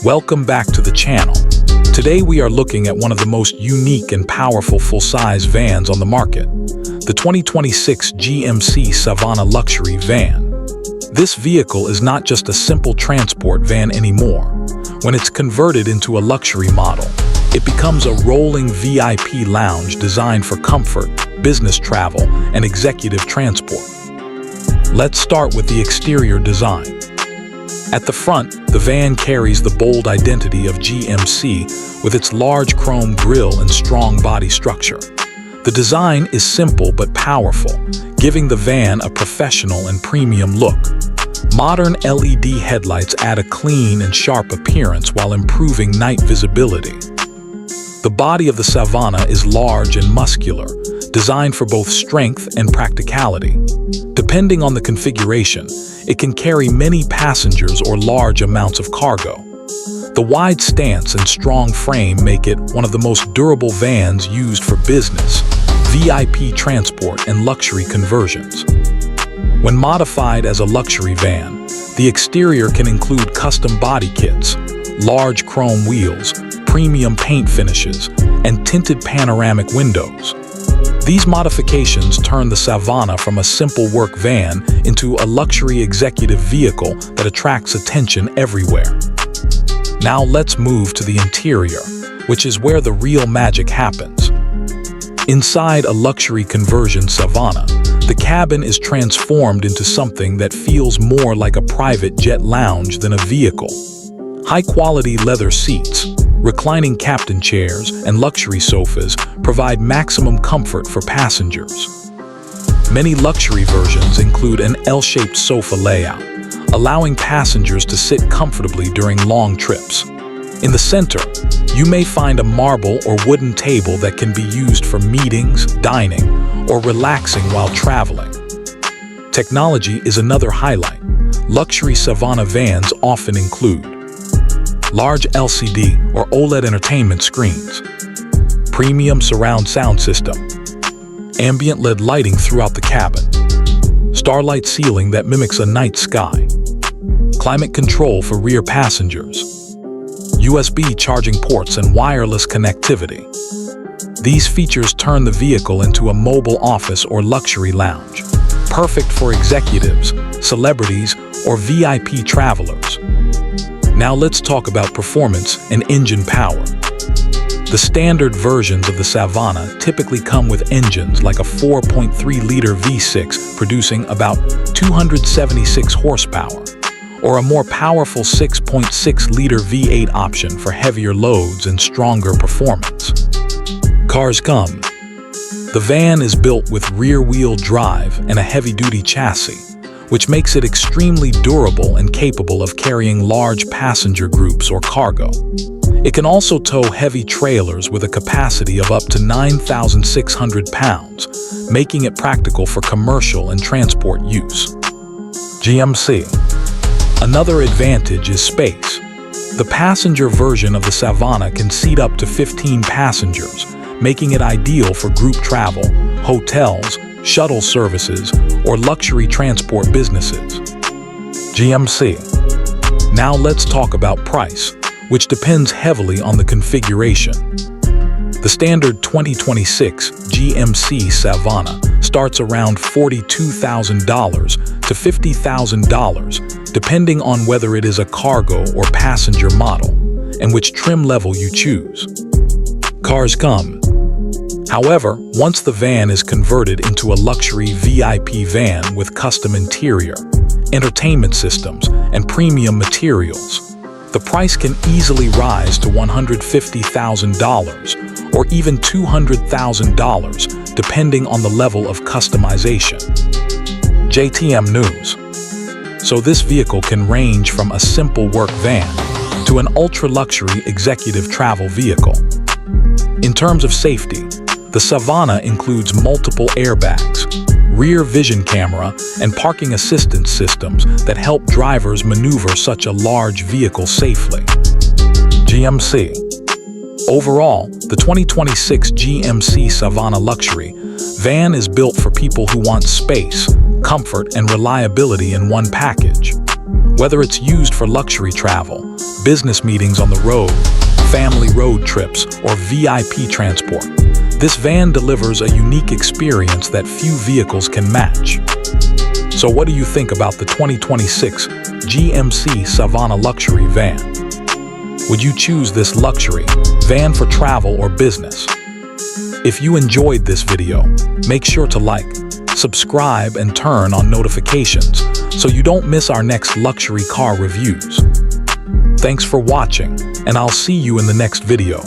Welcome back to the channel. Today we are looking at one of the most unique and powerful full-size vans on the market, the 2026 GMC Savana Luxury van. This vehicle is not just a simple transport van anymore. When it's converted into a luxury model, it becomes a rolling VIP lounge designed for comfort, business travel, and executive transport. Let's start with the exterior design. At the front, the van carries the bold identity of GMC with its large chrome grille and strong body structure. The design is simple but powerful, giving the van a professional and premium look. Modern LED headlights add a clean and sharp appearance while improving night visibility. The body of the Savana is large and muscular, designed for both strength and practicality. Depending on the configuration, it can carry many passengers or large amounts of cargo. The wide stance and strong frame make it one of the most durable vans used for business, VIP transport, and luxury conversions. When modified as a luxury van, the exterior can include custom body kits, large chrome wheels, premium paint finishes, and tinted panoramic windows. These modifications turn the Savana from a simple work van into a luxury executive vehicle that attracts attention everywhere. Now let's move to the interior, which is where the real magic happens. Inside a luxury conversion Savana, the cabin is transformed into something that feels more like a private jet lounge than a vehicle. High-quality leather seats, reclining captain chairs, and luxury sofas provide maximum comfort for passengers. Many luxury versions include an L-shaped sofa layout, allowing passengers to sit comfortably during long trips. In the center, you may find a marble or wooden table that can be used for meetings, dining, or relaxing while traveling. Technology is another highlight. Luxury Savana vans often include large LCD or OLED entertainment screens, premium surround sound system, ambient LED lighting throughout the cabin, starlight ceiling that mimics a night sky, climate control for rear passengers, USB charging ports, and wireless connectivity. These features turn the vehicle into a mobile office or luxury lounge, perfect for executives, celebrities, or VIP travelers. Now let's talk about performance and engine power. The standard versions of the Savana typically come with engines like a 4.3-liter V6 producing about 276 horsepower, or a more powerful 6.6-liter V8 option for heavier loads and stronger performance. Cars come. The van is built with rear-wheel drive and a heavy-duty chassis, which makes it extremely durable and capable of carrying large passenger groups or cargo. It can also tow heavy trailers with a capacity of up to 9,600 pounds, making it practical for commercial and transport use. GMC. Another advantage is space. The passenger version of the Savana can seat up to 15 passengers, making it ideal for group travel, hotels, shuttle services, or luxury transport businesses. GMC. Now let's talk about price, which depends heavily on the configuration. The standard 2026 GMC Savana starts around $42,000 to $50,000, depending on whether it is a cargo or passenger model, and which trim level you choose. Cars come. However, once the van is converted into a luxury VIP van with custom interior, entertainment systems, and premium materials, the price can easily rise to $150,000 or even $200,000, depending on the level of customization. JTM News. So this vehicle can range from a simple work van to an ultra-luxury executive travel vehicle. In terms of safety, the Savana includes multiple airbags, rear vision camera, and parking assistance systems that help drivers maneuver such a large vehicle safely. GMC. Overall, the 2026 GMC Savana Luxury van is built for people who want space, comfort, and reliability in one package. Whether it's used for luxury travel, business meetings on the road, family road trips, or VIP transport, this van delivers a unique experience that few vehicles can match. So what do you think about the 2026 GMC Savana Luxury van? Would you choose this luxury van for travel or business? If you enjoyed this video, make sure to like, subscribe, and turn on notifications so you don't miss our next luxury car reviews. Thanks for watching, and I'll see you in the next video.